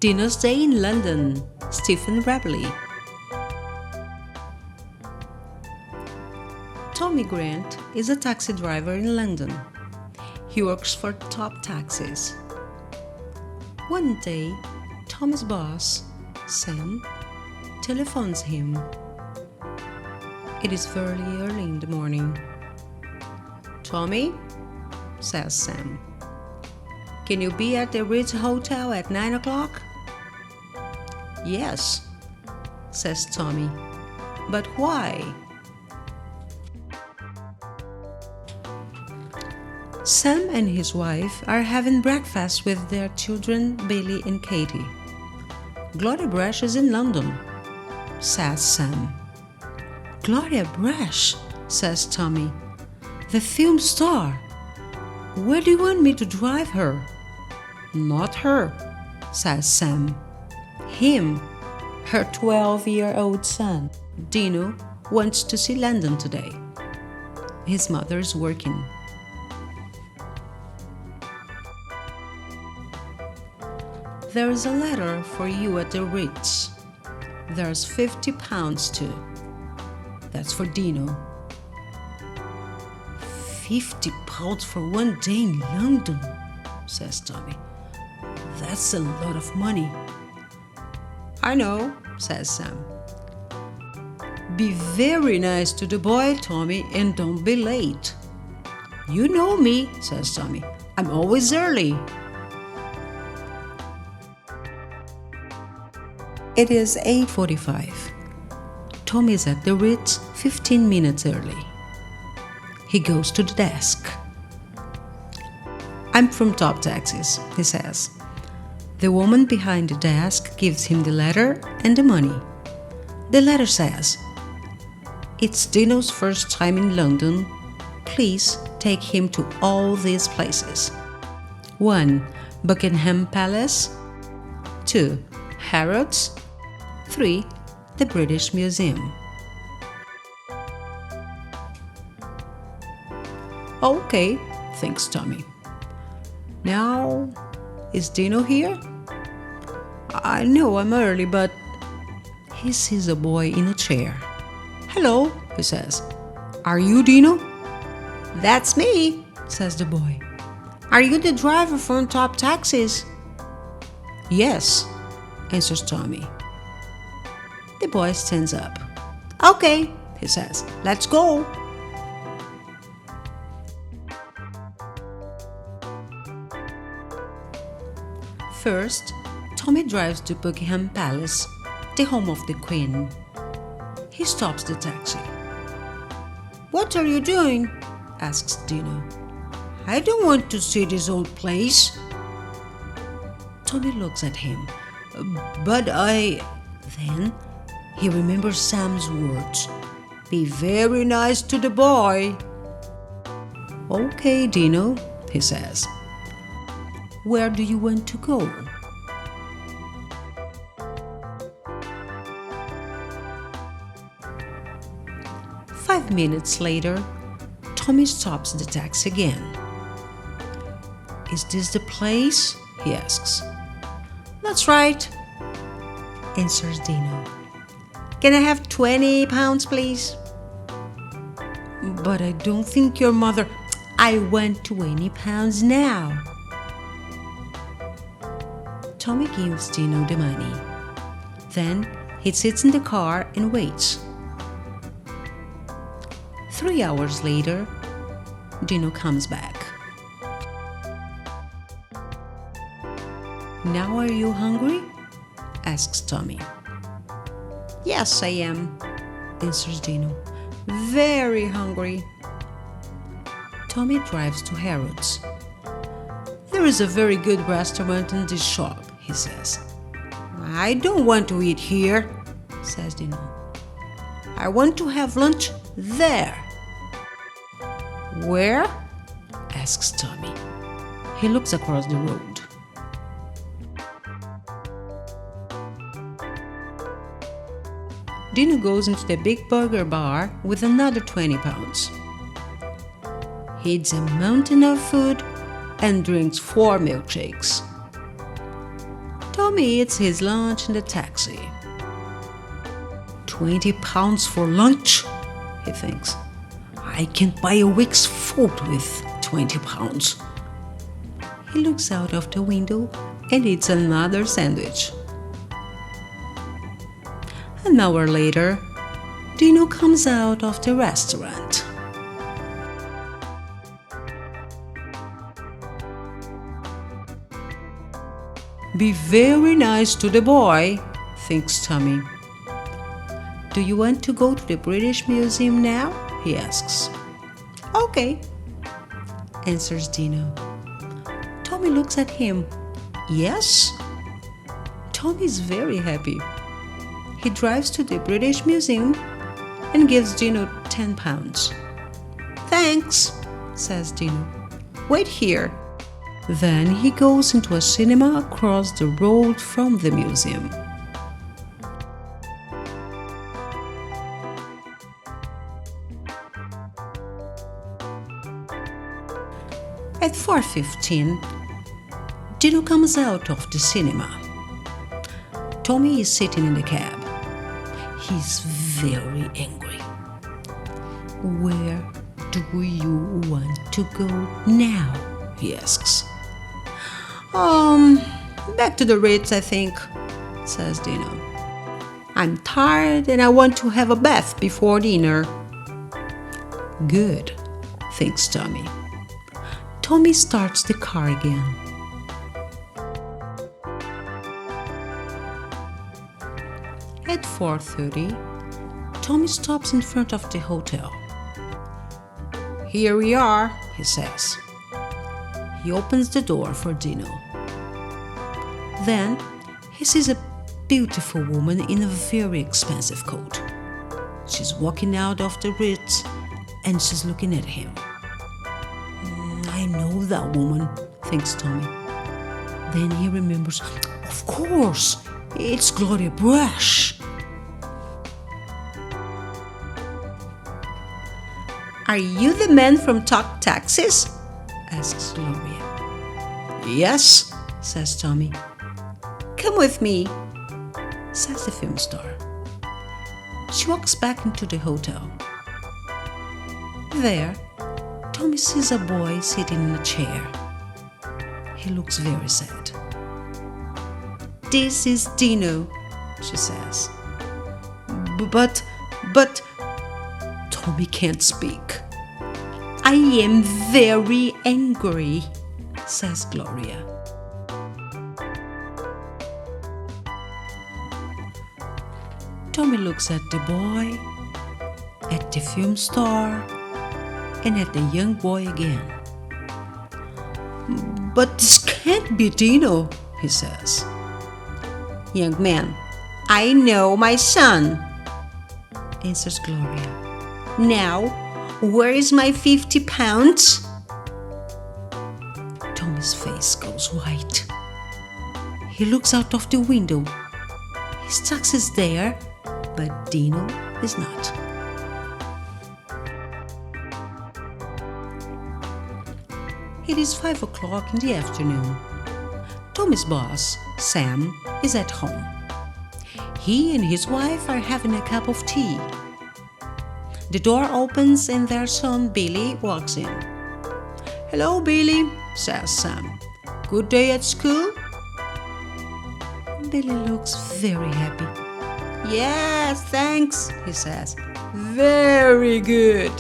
DINO'S Day in London, Stephen Rabley. Tommy Grant is a taxi driver in London. He works for top taxis. One day, Tommy's boss, Sam, telephones him. It is very early in the morning. "Tommy," says Sam, "can you be at the Ritz Hotel at 9 o'clock? "Yes," says Tommy, "but why?" Sam and his wife are having breakfast with their children Billy and Katie. "Gloria Brash is in London," says Sam. "Gloria Brash," says Tommy, "the film star. Where do you want me to drive her?" "Not her," says Sam. "Him. Her 12-year-old son, Dino, wants to see London today. His mother's working." "There is a letter for you at the Ritz. There's £50 too. That's for Dino." £50 for one day in London, says Tommy. "That's a lot of money." "I know," says Sam. "Be very nice to the boy, Tommy, and don't be late." "You know me," says Tommy. "I'm always early." It is 8:45. Tommy is at the Ritz 15 minutes early. He goes to the desk. "I'm from Top Taxis," he says. The woman behind the desk gives him the letter and the money. The letter says, "It's Dino's first time in London. Please take him to all these places. 1. Buckingham Palace. 2. Harrods. 3. The British Museum." "Okay," thinks Tommy. "Now, is Dino here? I know I'm early, but..." He sees a boy in a chair. "Hello," he says. "Are you Dino?" "That's me," says the boy. "Are you the driver from Top Taxis?" "Yes," answers Tommy. The boy stands up. "Okay," he says. "Let's go." First, Tommy drives to Buckingham Palace, the home of the Queen. He stops the taxi. "What are you doing?" asks Dino. "I don't want to see this old place." Tommy looks at him. "But I..." Then he remembers Sam's words. "Be very nice to the boy." "Okay, Dino," he says. "Where do you want to go?" Five minutes later, Tommy stops the taxi again. "Is this the place?" he asks. "That's right," answers Dino. "Can I have £20, please?" "But I don't think your mother..." "I want £20 now." Tommy gives Dino the money. Then he sits in the car and waits. 3 hours later, Dino comes back. "Now are you hungry?" asks Tommy. "Yes, I am," answers Dino. "Very hungry." Tommy drives to Harrods. "There is a very good restaurant in this shop," he says. "I don't want to eat here," says Dino. "I want to have lunch there." "Where?" asks Tommy. He looks across the road. Dino goes into the Big Burger Bar with another £20. He eats a mountain of food and drinks 4 milkshakes. Tommy eats his lunch in the taxi. £20 for lunch, he thinks. I can't buy a week's food with £20. He looks out of the window and eats another sandwich. An hour later, Dino comes out of the restaurant. Be very nice to the boy, thinks Tommy. Do you want to go to the British Museum now? He asks. Okay, answers Dino. Tommy looks at him. Yes? Tommy is very happy. He drives to the British Museum and gives Dino £10. Thanks, says Dino. Wait here. Then he goes into a cinema across the road from the museum. At 4:15, Dino comes out of the cinema. Tommy is sitting in the cab. He's very angry. Where do you want to go now? He asks. Back to the Ritz, I think, says Dino. I'm tired and I want to have a bath before dinner. Good, thinks Tommy. Tommy starts the car again. At 4:30, Tommy stops in front of the hotel. Here we are, he says. He opens the door for Dino. Then he sees a beautiful woman in a very expensive coat. She's walking out of the Ritz and she's looking at him. I know that woman, thinks Tommy. Then he remembers, of course, it's Gloria Brush. Are you the man from Talk Taxis? Asks Gloria. Yes, says Tommy. Come with me, says the film star. She walks back into the hotel. There, Tommy sees a boy sitting in a chair. He looks very sad. This is Dino, she says. But, Tommy can't speak. I am very angry, says Gloria. Tommy looks at the boy, at the film star, and at the young boy again. But this can't be Dino, he says. Young man, I know my son, answers Gloria. Now, where is my £50? Tommy's face goes white. He looks out of the window. His taxi is there, but Dino is not. It is 5 o'clock in the afternoon. Tommy's boss, Sam, is at home. He and his wife are having a cup of tea. The door opens and their son Billy walks in. Hello, Billy, says Sam. Good day at school? Billy looks very happy. Yes, thanks, he says. Very good.